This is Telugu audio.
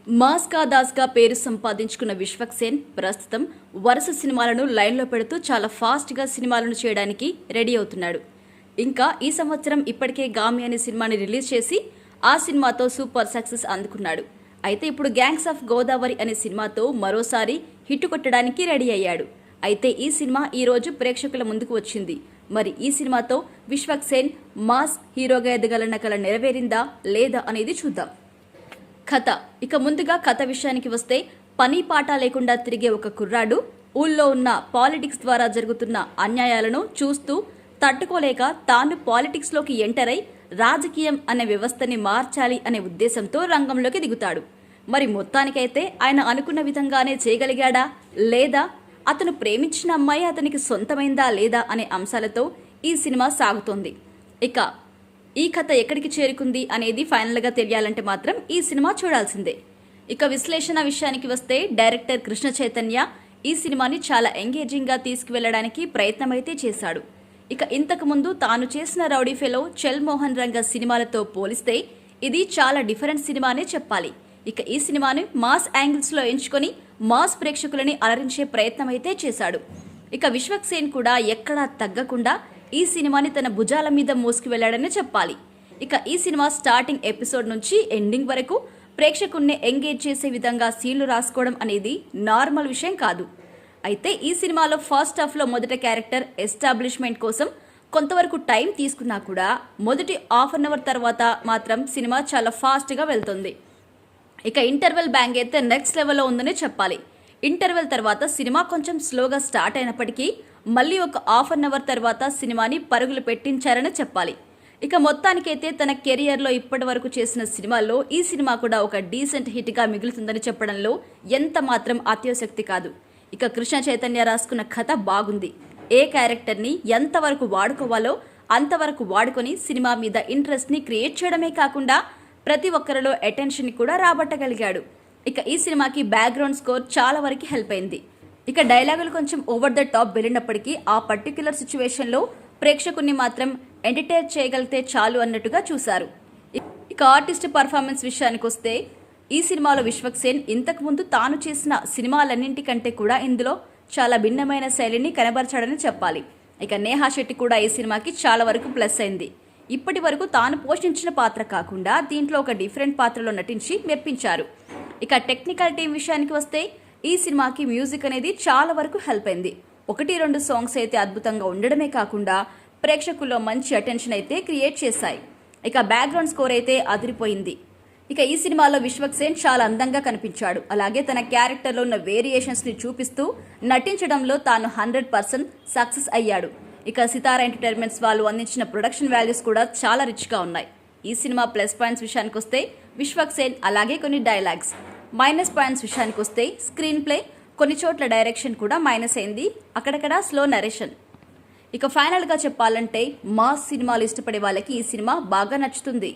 మాస్కా దాస్గా పేరు సంపాదించుకున్న విశ్వక్సేన్ ప్రస్తుతం వరుస సినిమాలను లైన్లో పెడుతూ చాలా ఫాస్ట్గా సినిమాలను చేయడానికి రెడీ అవుతున్నాడు. ఇంకా ఈ సంవత్సరం ఇప్పటికే గామి అనే సినిమాని రిలీజ్ చేసి ఆ సినిమాతో సూపర్ సక్సెస్ అందుకున్నాడు. అయితే ఇప్పుడు గ్యాంగ్స్ ఆఫ్ గోదావరి అనే సినిమాతో మరోసారి హిట్ కొట్టడానికి రెడీ అయ్యాడు. అయితే ఈ సినిమా ఈ రోజు ప్రేక్షకుల ముందుకు వచ్చింది. మరి ఈ సినిమాతో విశ్వక్సేన్ మాస్ హీరోగా ఎదగలన్న కల నెరవేరిందా లేదా అనేది చూద్దాం. కథ. ఇక ముందుగా కథ విషయానికి వస్తే, పని పాట లేకుండా తిరిగే ఒక కుర్రాడు ఊళ్ళో ఉన్న పాలిటిక్స్ ద్వారా జరుగుతున్న అన్యాయాలను చూస్తూ తట్టుకోలేక తాను పాలిటిక్స్లోకి ఎంటర్ అయి రాజకీయం అనే వ్యవస్థని మార్చాలి అనే ఉద్దేశంతో రంగంలోకి దిగుతాడు. మరి మొత్తానికైతే ఆయన అనుకున్న విధంగానే చేయగలిగాడా లేదా, అతను ప్రేమించిన అమ్మాయి అతనికి సొంతమైందా లేదా అనే అంశాలతో ఈ సినిమా సాగుతోంది. ఇక ఈ కథ ఎక్కడికి చేరుకుంది అనేది ఫైనల్గా తెలియాలంటే మాత్రం ఈ సినిమా చూడాల్సిందే. ఇక విశ్లేషణ విషయానికి వస్తే, డైరెక్టర్ కృష్ణ చైతన్య ఈ సినిమాని చాలా ఎంగేజింగ్గా తీసుకువెళ్లడానికి ప్రయత్నమైతే చేశాడు. ఇక ఇంతకు ముందు తాను చేసిన రౌడీ ఫెలో, చల్ మోహన్ రంగ సినిమాలతో పోలిస్తే ఇది చాలా డిఫరెంట్ సినిమానే చెప్పాలి. ఇక ఈ సినిమాని మాస్ యాంగిల్స్లో ఎంచుకొని మాస్ ప్రేక్షకులని అలరించే ప్రయత్నమైతే చేశాడు. ఇక విశ్వక్సేన్ కూడా ఎక్కడా తగ్గకుండా ఈ సినిమాని తన భుజాల మీద మోసుకు వెళ్లాడని చెప్పాలి. ఇక ఈ సినిమా స్టార్టింగ్ ఎపిసోడ్ నుంచి ఎండింగ్ వరకు ప్రేక్షకుల్ని ఎంగేజ్ చేసే విధంగా సీన్లు రాసుకోవడం అనేది నార్మల్ విషయం కాదు. అయితే ఈ సినిమాలో ఫస్ట్ హాఫ్లో మొదటి క్యారెక్టర్ ఎస్టాబ్లిష్మెంట్ కోసం కొంతవరకు టైం తీసుకున్నా కూడా మొదటి హాఫ్ అన్ అవర్ తర్వాత మాత్రం సినిమా చాలా ఫాస్ట్గా వెళ్తుంది. ఇక ఇంటర్వెల్ బ్యాంగ్ అయితే నెక్స్ట్ లెవెల్లో ఉందని చెప్పాలి. ఇంటర్వెల్ తర్వాత సినిమా కొంచెం స్లోగా స్టార్ట్ అయినప్పటికీ మళ్ళీ ఒక హాఫ్ అన్ అవర్ తర్వాత సినిమాని పరుగులు పెట్టించారని చెప్పాలి. ఇక మొత్తానికైతే తన కెరియర్లో ఇప్పటి వరకు చేసిన సినిమాల్లో ఈ సినిమా కూడా ఒక డీసెంట్ హిట్గా మిగులుతుందని చెప్పడంలో ఎంత మాత్రం అత్యోశక్తి కాదు. ఇక కృష్ణ చైతన్య రాసుకున్న కథ బాగుంది. ఏ క్యారెక్టర్ని ఎంతవరకు వాడుకోవాలో అంతవరకు వాడుకొని సినిమా మీద ఇంట్రెస్ట్ని క్రియేట్ చేయడమే కాకుండా ప్రతి ఒక్కరిలో అటెన్షన్ని కూడా రాబట్టగలిగాడు. ఇక ఈ సినిమాకి బ్యాక్గ్రౌండ్ స్కోర్ చాలా వరకు హెల్ప్ అయింది. ఇక డైలాగులు కొంచెం ఓవర్ ద టాప్ వెళ్ళినప్పటికీ ఆ పర్టిక్యులర్ సిచ్యువేషన్లో ప్రేక్షకుల్ని మాత్రం ఎంటర్టైన్ చేయగలిగితే చాలు అన్నట్టుగా చూశారు. ఇక ఆర్టిస్ట్ పర్ఫార్మెన్స్ విషయానికి వస్తే, ఈ సినిమాలో విశ్వక్సేన్ ఇంతకుముందు తాను చేసిన సినిమాలన్నింటికంటే కూడా ఇందులో చాలా భిన్నమైన శైలిని కనబరచాడని చెప్పాలి. ఇక నేహా శెట్టి కూడా ఈ సినిమాకి చాలా వరకు ప్లస్ అయింది. ఇప్పటి వరకు తాను పోషించిన పాత్ర కాకుండా దీంట్లో ఒక డిఫరెంట్ పాత్రలో నటించి మెప్పించారు. ఇక టెక్నికల్ టీం విషయానికి వస్తే, ఈ సినిమాకి మ్యూజిక్ అనేది చాలా వరకు హెల్ప్ అయింది. 1-2 సాంగ్స్ అయితే అద్భుతంగా ఉండడమే కాకుండా ప్రేక్షకుల్లో మంచి అటెన్షన్ అయితే క్రియేట్ చేశాయి. ఇక బ్యాక్గ్రౌండ్ స్కోర్ అయితే అదిరిపోయింది. ఇక ఈ సినిమాలో విశ్వక్సేన్ చాలా అందంగా కనిపించాడు. అలాగే తన క్యారెక్టర్లో ఉన్న వేరియేషన్స్ని చూపిస్తూ నటించడంలో తాను 100% సక్సెస్ అయ్యాడు. ఇక సితారా ఎంటర్టైన్మెంట్స్ వాళ్ళు అందించిన ప్రొడక్షన్ వాల్యూస్ కూడా చాలా రిచ్గా ఉన్నాయి. ఈ సినిమా ప్లస్ పాయింట్స్ విషయానికి వస్తే విశ్వక్సేన్, అలాగే కొన్ని డైలాగ్స్. మైనస్ పాయింట్స్ విషయానికి వస్తే స్క్రీన్ ప్లే, కొన్ని చోట్ల డైరెక్షన్ కూడా మైనస్ అయింది, అక్కడక్కడ స్లో నరేషన్. ఇక ఫైనల్గా చెప్పాలంటే మాస్ సినిమాలు ఇష్టపడే వాళ్ళకి ఈ సినిమా బాగా నచ్చుతుంది.